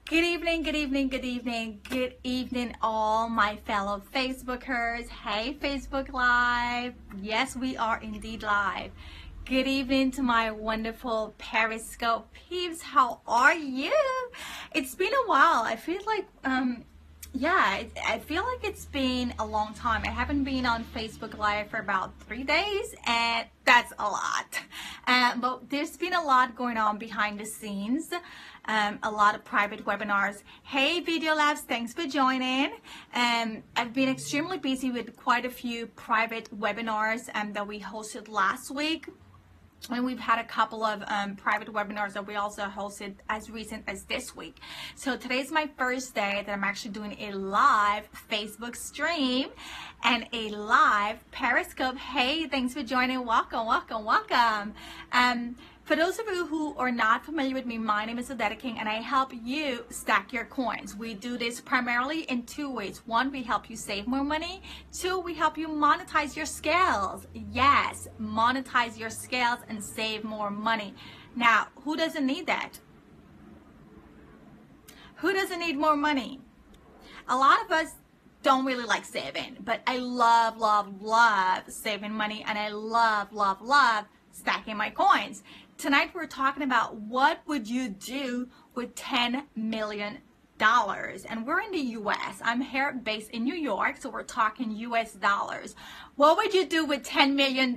Good evening, good evening, good evening, good evening, all my fellow Facebookers. Hey, Facebook Live. Yes, we are indeed live. Good evening to my wonderful Periscope peeps. How are you? It's been a while. I feel like, I feel like it's been a long time. I haven't been on Facebook Live for about 3 days, and that's a lot. But there's been a lot going on behind the scenes. A lot of private webinars. Hey, Video Labs, thanks for joining. I've been extremely busy with quite a few private webinars that we hosted last week. And we've had a couple of private webinars that we also hosted as recent as this week. So today's my first day that I'm actually doing a live Facebook stream and a live Periscope. Hey, thanks for joining. Welcome, welcome, welcome. For those of you who are not familiar with me, my name is Odetta King, and I help you stack your coins. We do this primarily in 2 ways. 1, we help you save more money. 2, we help you monetize your skills. Yes, monetize your skills and save more money. Now, who doesn't need that? Who doesn't need more money? A lot of us don't really like saving, but I love, love, love saving money, and I love, love, love stacking my coins. Tonight we're talking about what would you do with $10 million, and we're in the US. I'm here based in New York, so we're talking US dollars. What would you do with $10 million?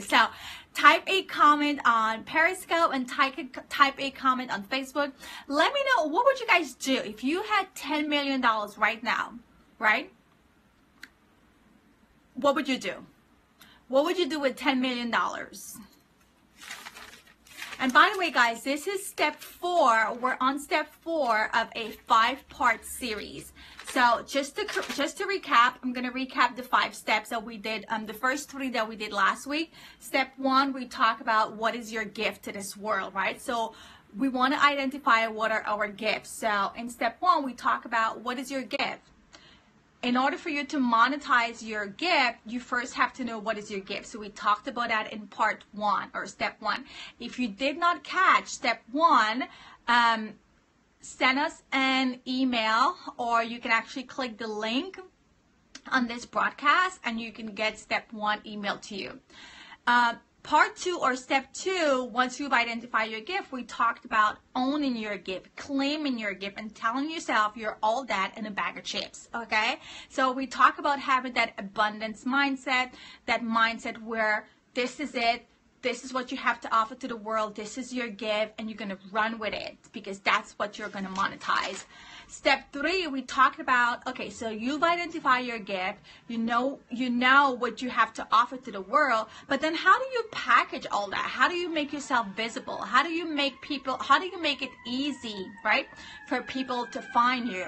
So type a comment on Periscope and type a comment on Facebook. Let me know, what would you guys do if you had $10 million right now, right? What would you do? What would you do with $10 million? And by the way, guys, this is step 4. We're on step 4 of a 5-part series. So just to recap, I'm going to recap the 5 steps that we did. The first 3 that we did last week. Step 1, we talk about what is your gift to this world, right? So we want to identify what are our gifts. So in step 1, we talk about what is your gift. In order for you to monetize your gift, you first have to know what is your gift. So we talked about that in part 1 or step 1. If you did not catch step 1, send us an email, or you can actually click the link on this broadcast and you can get step 1 emailed to you. Part 2 or step 2, once you've identified your gift, we talked about owning your gift, claiming your gift, and telling yourself you're all that in a bag of chips, okay? So we talk about having that abundance mindset, that mindset where this is it, this is what you have to offer to the world, this is your gift, and you're going to run with it because that's what you're going to monetize. Step 3, we talked about, okay, so you've identified your gift, you know what you have to offer to the world, but then how do you package all that? How do you make yourself visible? How do you make it easy, right, for people to find you?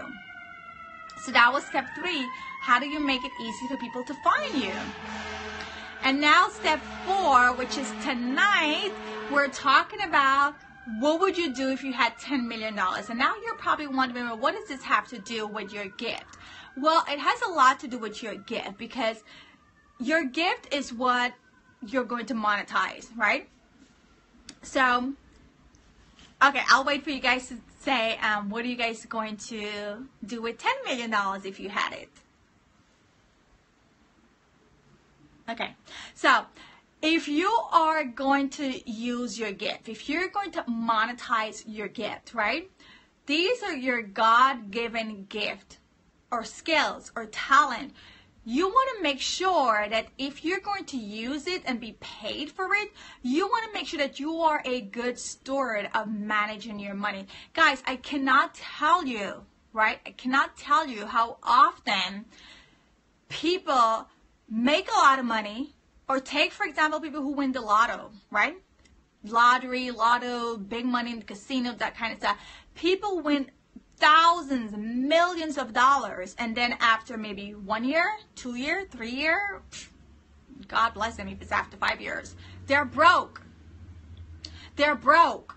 So that was step 3. How do you make it easy for people to find you? And now step 4, which is tonight, we're talking about what would you do if you had $10 million? And now you're probably wondering, well, what does this have to do with your gift? Well, it has a lot to do with your gift, because your gift is what you're going to monetize, right? So, okay, I'll wait for you guys to say, what are you guys going to do with $10 million if you had it? Okay, so if you are going to use your gift, if you're going to monetize your gift, right? These are your God-given gift or skills or talent. You want to make sure that if you're going to use it and be paid for it, you want to make sure that you are a good steward of managing your money. Guys, I cannot tell you, right? I cannot tell you how often people make a lot of money, or take, for example, people who win the lotto, right? Lottery, lotto, big money in the casino, that kind of stuff. People win thousands, millions of dollars, and then after maybe 1 year, 2 year, 3 year, God bless them if it's after 5 years, they're broke. They're broke.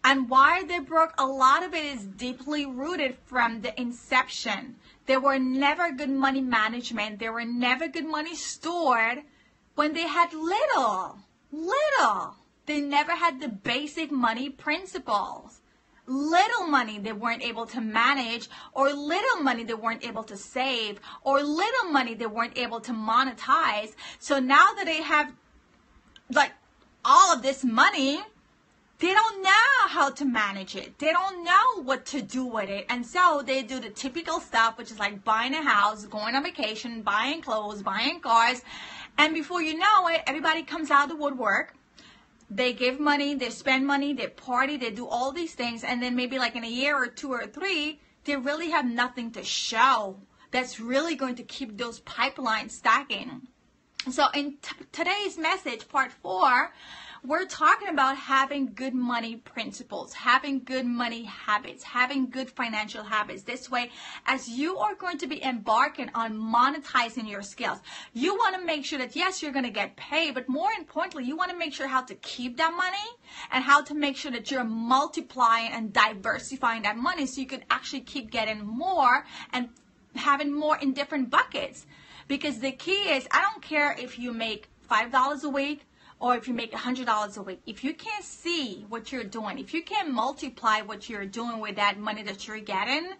And why they're broke, a lot of it is deeply rooted from the inception. There were never good money management. There were never good money stored when they had little. They never had the basic money principles. little money they weren't able to manage, or little money they weren't able to save, or little money they weren't able to monetize. So now that they have like all of this money, they don't know how to manage it. They don't know what to do with it. And so they do the typical stuff, which is like buying a house, going on vacation, buying clothes, buying cars. And before you know it, everybody comes out of the woodwork. They give money, they spend money, they party, they do all these things. And then maybe like in a year or 2 or 3, they really have nothing to show that's really going to keep those pipelines stacking. So in today's message, part 4, we're talking about having good money principles, having good money habits, having good financial habits. This way, as you are going to be embarking on monetizing your skills, you want to make sure that, yes, you're going to get paid, but more importantly, you want to make sure how to keep that money and how to make sure that you're multiplying and diversifying that money so you can actually keep getting more and having more in different buckets. Because the key is, I don't care if you make $5 a week, or if you make $100 a week, if you can't see what you're doing, if you can't multiply what you're doing with that money that you're getting,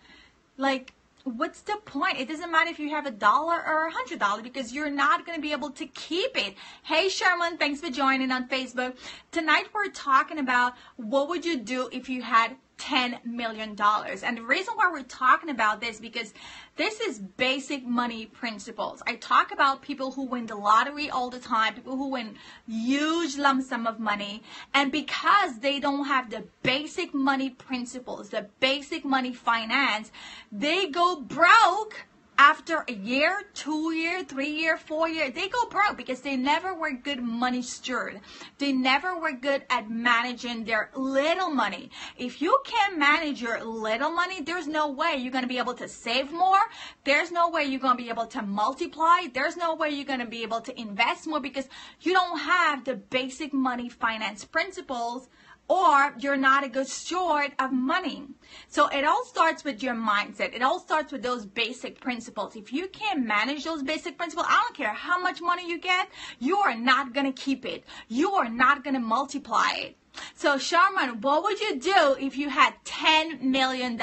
like, what's the point? It doesn't matter if you have $1 or $100 because you're not going to be able to keep it. Hey, Sherman, thanks for joining on Facebook. Tonight we're talking about what would you do if you had $10 million. And the reason why we're talking about this, because this is basic money principles. I talk about people who win the lottery all the time, people who win huge lump sum of money, and because they don't have the basic money principles, the basic money finance, they go broke after a year, 2 year, 3 year, 4 year. They go broke because they never were good money steward. They never were good at managing their little money. If you can't manage your little money, there's no way you're going to be able to save more. There's no way you're going to be able to multiply. There's no way you're going to be able to invest more because you don't have the basic money finance principles, or you're not a good steward of money. So it all starts with your mindset. It all starts with those basic principles. If you can't manage those basic principles, I don't care how much money you get, you are not going to keep it. You are not going to multiply it. So Sharman, what would you do if you had $10 million?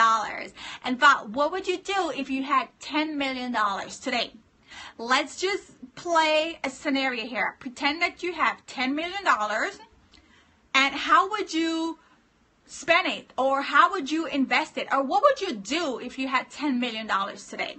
In fact, what would you do if you had $10 million today? Let's just play a scenario here. Pretend that you have $10 million. And how would you spend it? Or how would you invest it? Or what would you do if you had $10 million today?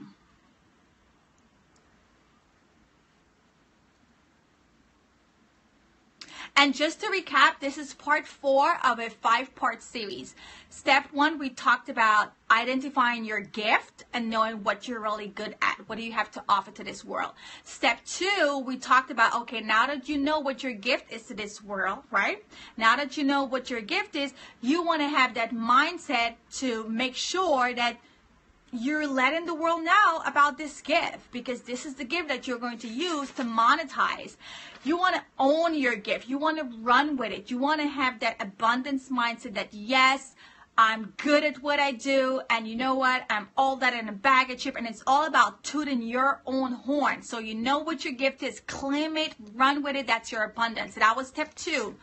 And just to recap, this is part 4 of a 5-part series. Step 1, we talked about identifying your gift and knowing what you're really good at. What do you have to offer to this world? Step 2, we talked about, okay, now that you know what your gift is to this world, right? Now that you know what your gift is, you want to have that mindset to make sure that you're letting the world know about this gift, because this is the gift that you're going to use to monetize. You want to own your gift. You want to run with it. You want to have that abundance mindset that, yes, I'm good at what I do, and you know what? I'm all that in a bag of chips, and it's all about tooting your own horn. So you know what your gift is. Claim it. Run with it. That's your abundance. So that was step 2.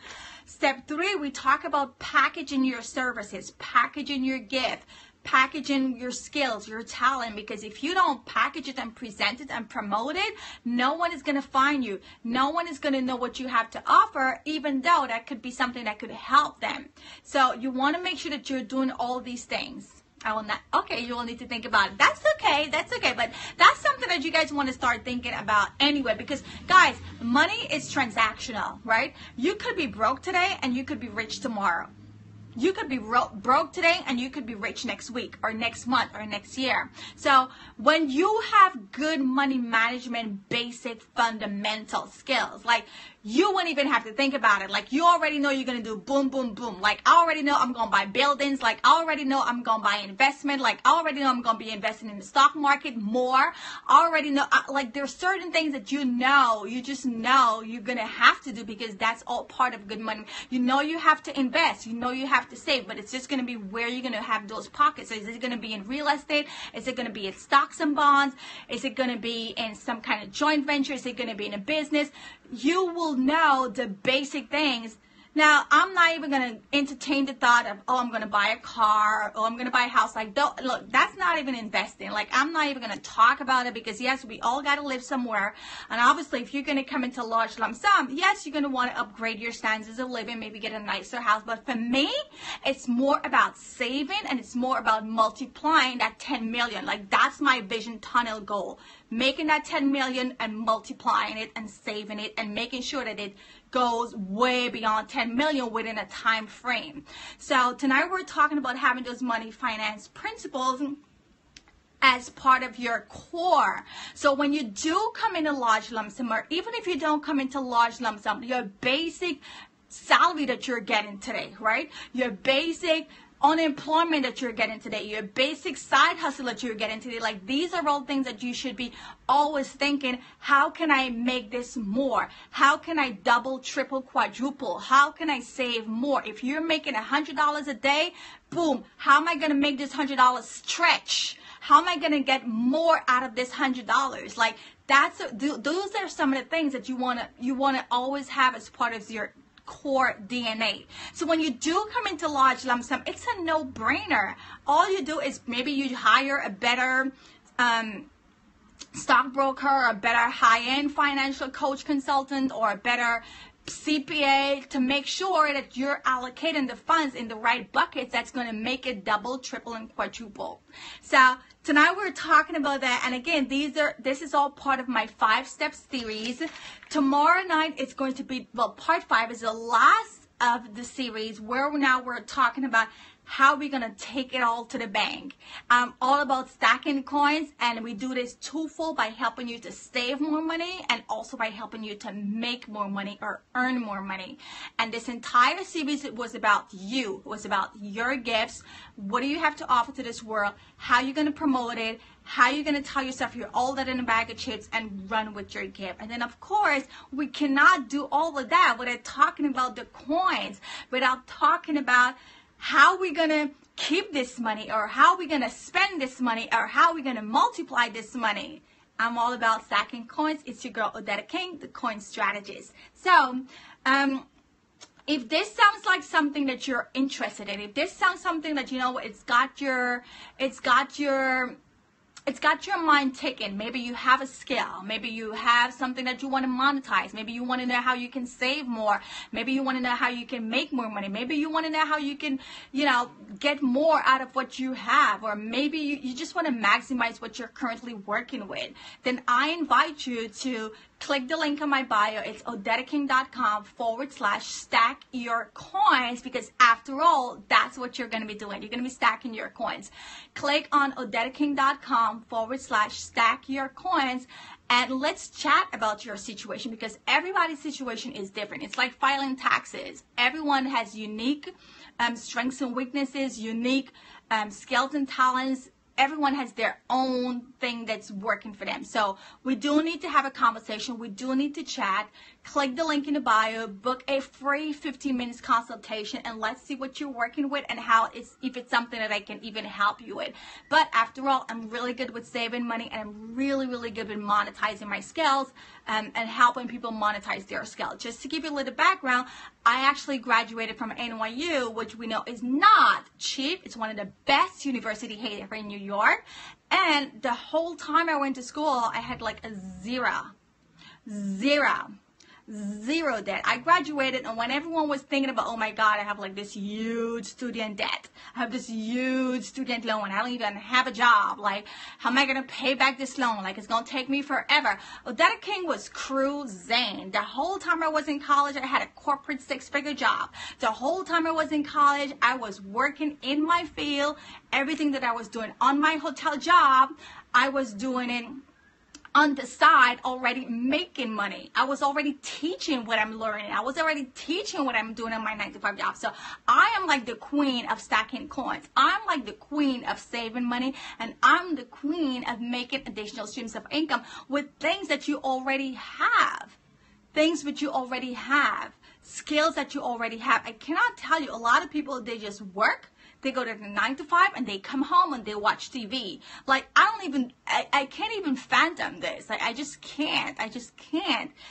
Step 3, we talk about packaging your services, packaging your gift, packaging your skills, your talent, because if you don't package it and present it and promote it, no one is going to find you. No one is going to know what you have to offer, even though that could be something that could help them. So you want to make sure that you're doing all these things. I will not, okay, you will need to think about it. That's okay, but that's something that you guys want to start thinking about anyway, because guys, money is transactional, right? You could be broke today and you could be rich tomorrow. You could be broke today and you could be rich next week or next month or next year. So when you have good money management, basic fundamental skills, like you wouldn't even have to think about it. Like you already know you're going to do boom, boom, boom. Like I already know I'm going to buy buildings. Like I already know I'm going to buy investment. Like I already know I'm going to be investing in the stock market more. I already know, like there's certain things that you just know you're going to have to do, because that's all part of good money. You know you have to invest. You know you have to save, but it's just going to be where you're going to have those pockets. So is it going to be in real estate? Is it going to be in stocks and bonds? Is it going to be in some kind of joint venture? Is it going to be in a business? You will know the basic things Now, I'm not even going to entertain the thought of, oh, I'm going to buy a car, or I'm going to buy a house. Like, don't, look, that's not even investing. Like, I'm not even going to talk about it because, yes, we all got to live somewhere. And obviously, if you're going to come into large lump sum, yes, you're going to want to upgrade your standards of living, maybe get a nicer house. But for me, it's more about saving, and it's more about multiplying that 10 million. Like, that's my vision tunnel goal. Making that 10 million and multiplying it and saving it and making sure that it goes way beyond 10 million within a time frame. So tonight we're talking about having those money finance principles as part of your core. So when you do come into large lump sum, or even if you don't come into large lump sum, your basic salary that you're getting today, right? Your basic unemployment that you're getting today, your basic side hustle that you're getting today, like these are all things that you should be always thinking, how can I make this more? How can I double, triple, quadruple? How can I save more? If you're making $100 a day, boom, how am I going to make this $100 stretch? How am I going to get more out of this $100? Like those are some of the things that you want to always have as part of your core DNA. So when you do come into large lump sum, it's a no-brainer. All you do is maybe you hire a better stockbroker, or a better high-end financial coach consultant, or a better CPA to make sure that you're allocating the funds in the right buckets that's going to make it double, triple, and quadruple. So tonight we're talking about that, and again, this is all part of my 5-step series. Tomorrow night it's going to be, well, part 5 is the last of the series where we're talking about how we're going to take it all to the bank. I'm all about stacking coins, and we do this twofold by helping you to save more money and also by helping you to make more money or earn more money. And this entire series, it was about you. It was about your gifts. What do you have to offer to this world? How you're going to promote it? How you're going to tell yourself you're all that in a bag of chips and run with your gift. And then, of course, we cannot do all of that without talking about the coins, without talking about how we're going to keep this money, or how we're going to spend this money, or how we're going to multiply this money. I'm all about stacking coins. It's your girl, Odetta King, the coin strategist. So, if this sounds like something that you're interested in, if this sounds something that, you know, it's got your mind ticking. Maybe you have a skill. Maybe you have something that you want to monetize. Maybe you want to know how you can save more. Maybe you want to know how you can make more money. Maybe you want to know how you can, you know, get more out of what you have. Or maybe you just want to maximize what you're currently working with. Then I invite you to click the link on my bio. It's odettaking.com/stack your coins, because after all, that's what you're going to be doing. You're going to be stacking your coins. Click on odettaking.com/stack your coins, and let's chat about your situation, because everybody's situation is different. It's like filing taxes. Everyone has unique strengths and weaknesses, unique skills and talents. Everyone has their own thing that's working for them. So we do need to have a conversation. We do need to chat. Click the link in the bio, book a free 15 minutes consultation, and let's see what you're working with and if it's something that I can even help you with. But after all, I'm really good with saving money, and I'm really, really good with monetizing my skills and helping people monetize their skills. Just to give you a little background, I actually graduated from NYU, which we know is not cheap. It's one of the best universities here in New York. And the whole time I went to school, I had like a zero debt. I graduated, and when everyone was thinking about, oh my God, I have like this huge student debt. I have this huge student loan. I don't even have a job. Like, how am I going to pay back this loan? Like, it's going to take me forever. Odetta King was cruising. The whole time I was in college, I had a corporate 6-figure job. The whole time I was in college, I was working in my field. Everything that I was doing on my hotel job, I was doing it on the side, already making money. I was already teaching what I'm learning. I was already teaching what I'm doing on my 9-to-5 job. So I am like the queen of stacking coins. I'm like the queen of saving money, and I'm the queen of making additional streams of income with things that you already have. Things that you already have. Skills that you already have. I cannot tell you, a lot of people, they just work. They go to the 9-to-5 and they come home and they watch TV. Like, I can't even fathom this. Like, I just can't.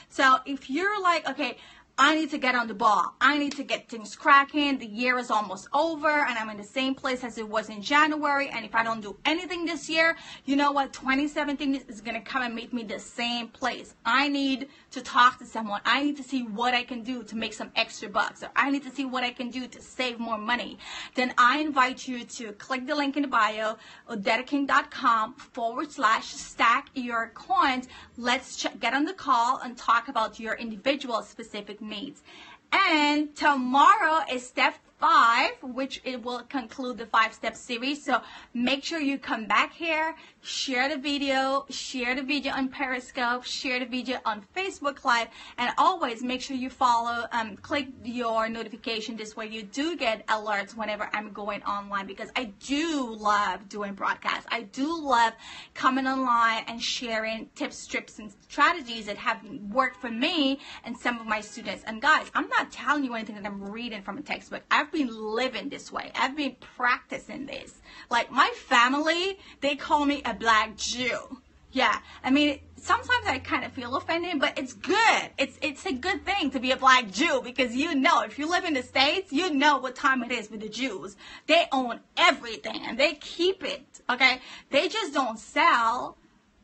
So if you're like, okay, I need to get on the ball. I need to get things cracking. The year is almost over and I'm in the same place as it was in January. And if I don't do anything this year, you know what? 2017 is going to come and meet me the same place. I need to talk to someone. I need to see what I can do to make some extra bucks. Or I need to see what I can do to save more money. Then I invite you to click the link in the bio, odetaking.com/stack your coins. Let's get on the call and talk about your individual specific needs. And tomorrow is step 5, which it will conclude the 5-step series. So make sure you come back here, share the video on Periscope, share the video on Facebook Live, and always make sure you follow, click your notification. This way you do get alerts whenever I'm going online, because I do love doing broadcasts. I do love coming online and sharing tips, tricks, and strategies that have worked for me and some of my students. And guys, I'm not telling you anything that I'm reading from a textbook. I've been living this way. I've been practicing this. Like my family, they call me a black Jew. Yeah, I mean, sometimes I kind of feel offended, but it's good. It's a good thing to be a black Jew, because you know, if you live in the States, you know what time it is with the Jews. They own everything and they keep it, okay? They just don't sell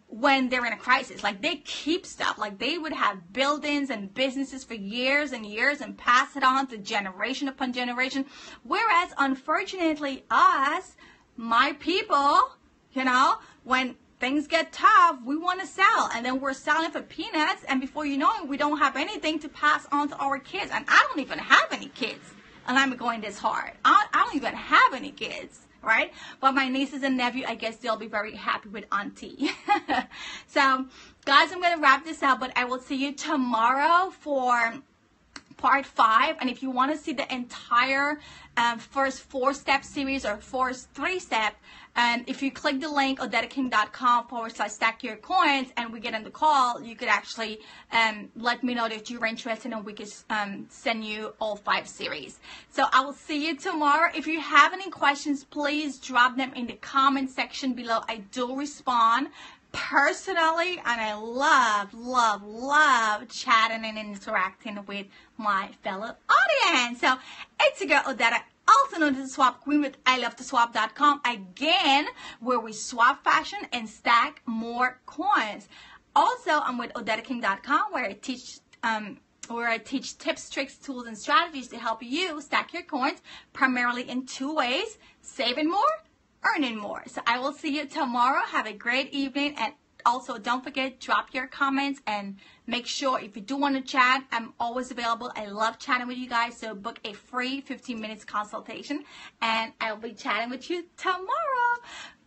when they're in a crisis. Like, they keep stuff. Like, they would have buildings and businesses for years and years and pass it on to generation upon generation. Whereas, unfortunately, us, my people, you know, when things get tough, we want to sell, and then we're selling for peanuts, and before you know it, we don't have anything to pass on to our kids. And I don't even have any kids, and I'm going this hard. I don't even have any kids. Right? But my nieces and nephew, I guess they'll be very happy with auntie. So, guys, I'm going to wrap this up, but I will see you tomorrow for part 5. And if you want to see the entire first 4-step series or first 3-step, if you click the link odetaking.com/stack your coins and we get on the call, you could actually let me know that you're interested and we could send you all 5 series. So I will see you tomorrow. If you have any questions, please drop them in the comment section below. I do respond personally, and I love chatting and interacting with my fellow audience. So it's a girl Odetta, also known as the Swap Queen, with ilovetoswap.com, again, where we swap fashion and stack more coins. Also, I'm with odetaking.com, where I teach tips, tricks, tools, and strategies to help you stack your coins, primarily in 2 ways: saving more, earning more. So I will see you tomorrow. Have a great evening, and also don't forget, drop your comments, and make sure if you do want to chat, I'm always available. I love chatting with you guys, so book a free 15 minutes consultation and I'll be chatting with you tomorrow.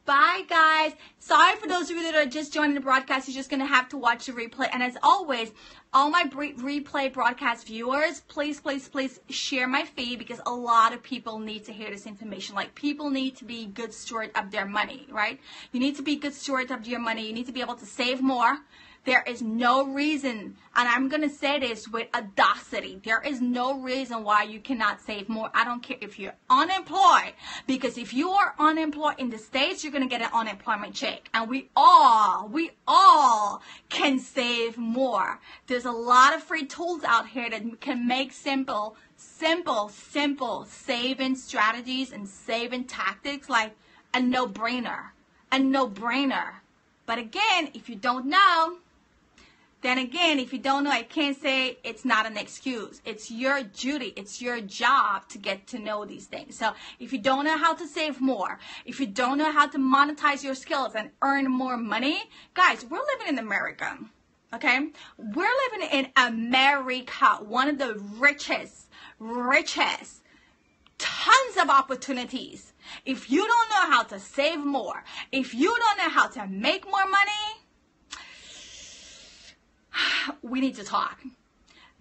Bye, guys. Sorry for those of you that are just joining the broadcast. You're just going to have to watch the replay. And as always, all my replay broadcast viewers, please share my feed, because a lot of people need to hear this information. Like, people need to be good stewards of their money, right? You need to be good stewards of your money. You need to be able to save more. There is no reason, and I'm going to say this with audacity, there is no reason why you cannot save more. I don't care if you're unemployed, because if you are unemployed in the States, you're going to get an unemployment check. And we all can save more. There's a lot of free tools out here that can make simple saving strategies and saving tactics like a no-brainer. But again, if you don't know, I can't say it's not an excuse. It's your duty. It's your job to get to know these things. So if you don't know how to save more, if you don't know how to monetize your skills and earn more money, guys, we're living in America, okay? We're living in America, one of the richest, tons of opportunities. If you don't know how to save more, if you don't know how to make more money, we need to talk,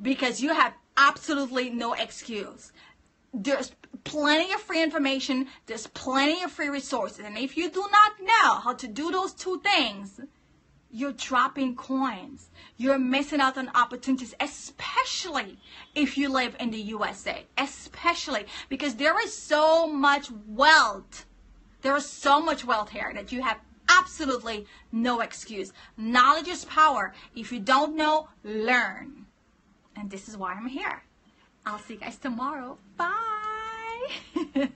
because you have absolutely no excuse. There's plenty of free information. There's plenty of free resources. And if you do not know how to do those 2 things, you're dropping coins. You're missing out on opportunities, especially if you live in the USA. Especially because there is so much wealth. There is so much wealth here that you have absolutely no excuse. Knowledge is power. If you don't know, learn. And this is why I'm here. I'll see you guys tomorrow. Bye.